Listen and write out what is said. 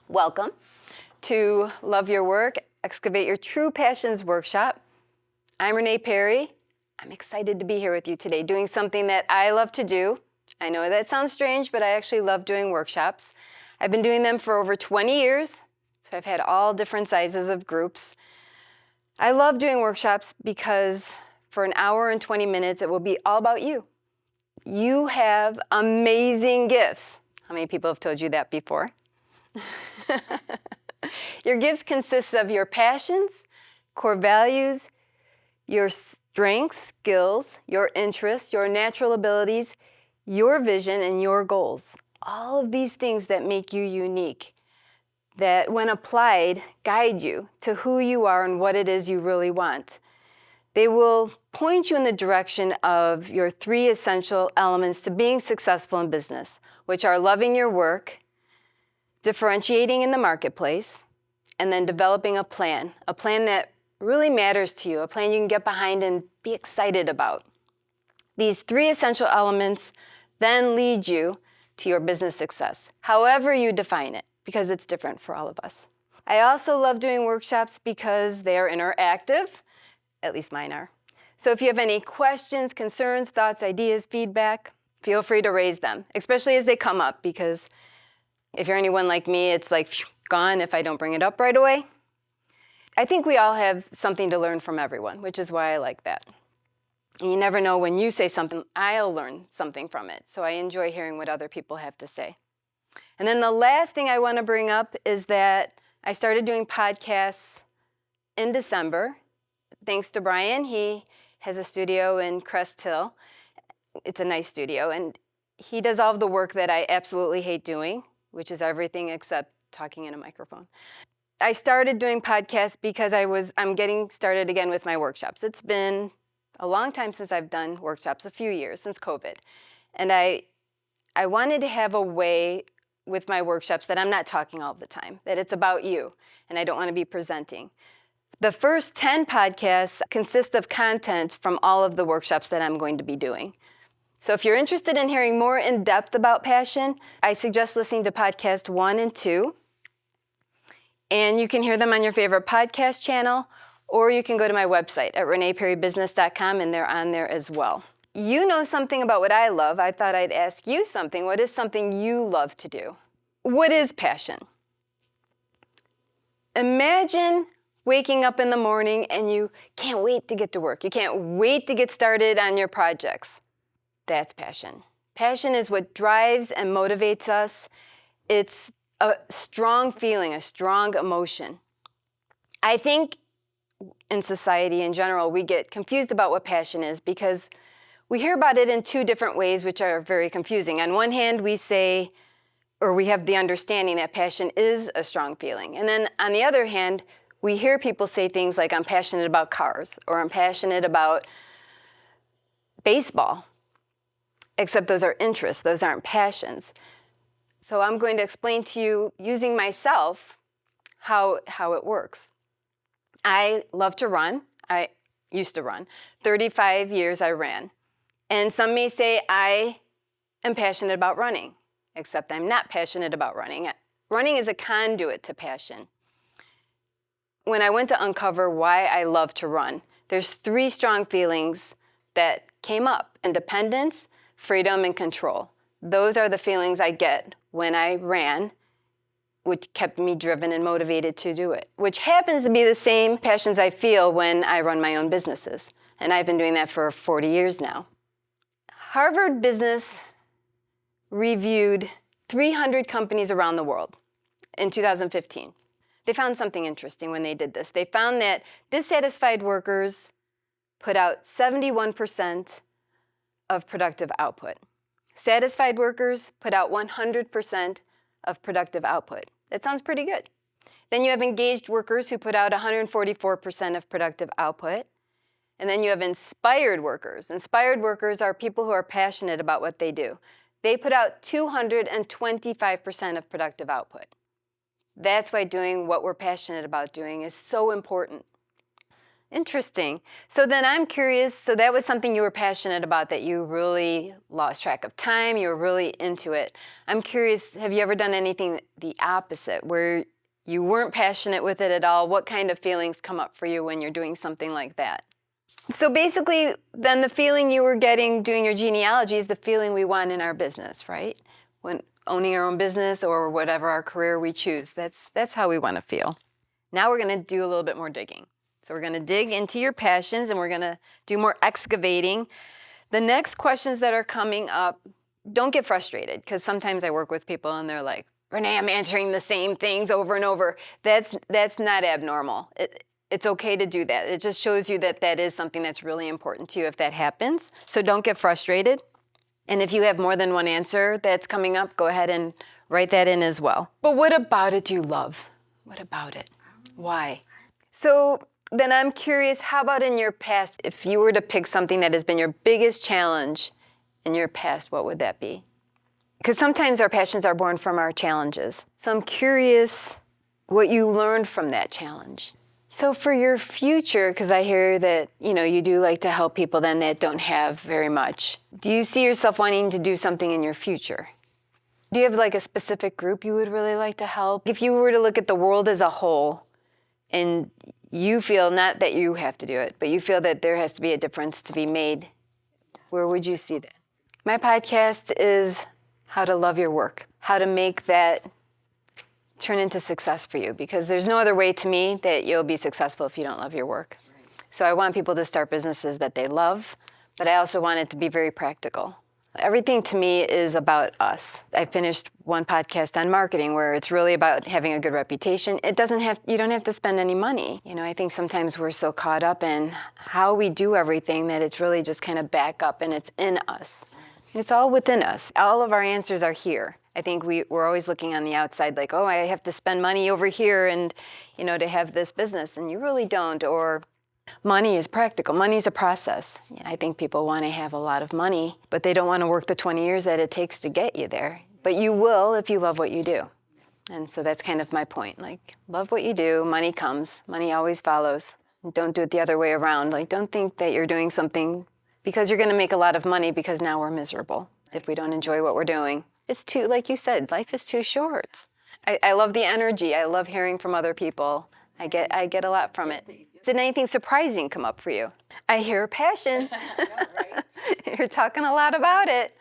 Welcome to Love Your Work, Excavate Your True Passions workshop. I'm Reneé Perry. I'm excited to be here with you today doing something that I love to do. I know that sounds strange, but I actually love doing workshops. I've been doing them for over 20 years, so I've had all different sizes of groups. I love doing workshops because for an hour and 20 minutes, it will be all about you. You have amazing gifts. How many people have told you that before? Your gifts consist of your passions, core values, your strengths, skills, your interests, your natural abilities, your vision, and your goals. All of these things that make you unique, that when applied, guide you to who you are and what it is you really want. They will point you in the direction of your three essential elements to being successful in business, which are loving your work, differentiating in the marketplace, and then developing a plan that really matters to you, a plan you can get behind and be excited about. These three essential elements then lead you to your business success, however you define it, because it's different for all of us. I also love doing workshops because they are interactive, at least mine are. So if you have any questions, concerns, thoughts, ideas, feedback, feel free to raise them, especially as they come up, because if you're anyone like me, it's like gone if I don't bring it up right away. I think we all have something to learn from everyone, which is why I like that. And you never know, when you say something, I'll learn something from it. So I enjoy hearing what other people have to say. And then the last thing I want to bring up is that I started doing podcasts in December. Thanks to Brian. He has a studio in Crest Hill. It's a nice studio. And he does all of the work that I absolutely hate doing, which is everything except talking in a microphone. I started doing podcasts because I'm getting started again with my workshops. It's been a long time since I've done workshops, a few years, since COVID. And I wanted to have a way with my workshops that I'm not talking all the time, that it's about you, and I don't want to be presenting. The first 10 podcasts consist of content from all of the workshops that I'm going to be doing. So if you're interested in hearing more in depth about passion, I suggest listening to podcast 1 and 2. And you can hear them on your favorite podcast channel, or you can go to my website at reneeperrybusiness.com, and they're on there as well. You know something about what I love. I thought I'd ask you something. What is something you love to do? What is passion? Imagine waking up in the morning and you can't wait to get to work. You can't wait to get started on your projects. That's passion. Passion is what drives and motivates us. It's a strong feeling, a strong emotion. I think in society in general, we get confused about what passion is because we hear about it in two different ways, which are very confusing. On one hand, we say, or we have the understanding that passion is a strong feeling. And then on the other hand, we hear people say things like, I'm passionate about cars, or I'm passionate about baseball. Except those are interests, those aren't passions. So I'm going to explain to you, using myself, how it works. I love to run. I used to run. 35 years I ran. And some may say I am passionate about running, except I'm not passionate about running. Running is a conduit to passion. When I went to uncover why I love to run, there's 3 strong feelings that came up: independence, freedom, and control. Those are the feelings I get when I ran, which kept me driven and motivated to do it, which happens to be the same passions I feel when I run my own businesses. And I've been doing that for 40 years now. Harvard Business reviewed 300 companies around the world in 2015. They found something interesting when they did this. They found that dissatisfied workers put out 71% of productive output. Satisfied workers put out 100% of productive output. That sounds pretty good. Then you have engaged workers who put out 144% of productive output. And then you have inspired workers. Inspired workers are people who are passionate about what they do. They put out 225% of productive output. That's why doing what we're passionate about doing is so important. Interesting. So then I'm curious, so that was something you were passionate about, that you really lost track of time, you were really into it. I'm curious, have you ever done anything the opposite, where you weren't passionate with it at all? What kind of feelings come up for you when you're doing something like that? So basically, then the feeling you were getting doing your genealogy is the feeling we want in our business, right? When owning our own business or whatever our career we choose, that's how we want to feel. Now we're going to do a little bit more digging. So we're going to dig into your passions and we're going to do more excavating. The next questions that are coming up, don't get frustrated, because sometimes I work with people and they're like, Reneé, I'm answering the same things over and over. That's not abnormal. It's okay to do that. It just shows you that that is something that's really important to you if that happens. So don't get frustrated. And if you have more than one answer that's coming up, go ahead and write that in as well. But what about it do you love? What about it? Why? So then I'm curious, how about in your past, if you were to pick something that has been your biggest challenge in your past, what would that be? Because sometimes our passions are born from our challenges. So I'm curious what you learned from that challenge. So for your future, because I hear that, you do like to help people then that don't have very much. Do you see yourself wanting to do something in your future? Do you have like a specific group you would really like to help? If you were to look at the world as a whole, and you feel, not that you have to do it, but you feel that there has to be a difference to be made, where would you see that? My podcast is how to love your work, how to make that turn into success for you, because there's no other way to me that you'll be successful if you don't love your work. So I want people to start businesses that they love, but I also want it to be very practical. Everything to me is about us. I finished one podcast on marketing where it's really about having a good reputation. You don't have to spend any money. I think sometimes we're so caught up in how we do everything that it's really just kind of back up and it's in us. It's all within us. All of our answers are here. I think we're always looking on the outside like, oh, I have to spend money over here and, to have this business. And you really don't. Or money is practical. Money is a process. I think people want to have a lot of money, but they don't want to work the 20 years that it takes to get you there. But you will if you love what you do. And so that's kind of my point. Like, love what you do, money comes. Money always follows. Don't do it the other way around. Like, don't think that you're doing something because you're going to make a lot of money because now we're miserable if we don't enjoy what we're doing. It's too, like you said, life is too short. I love the energy. I love hearing from other people. I get a lot from it. Did anything surprising come up for you? I hear a passion. You're talking a lot about it.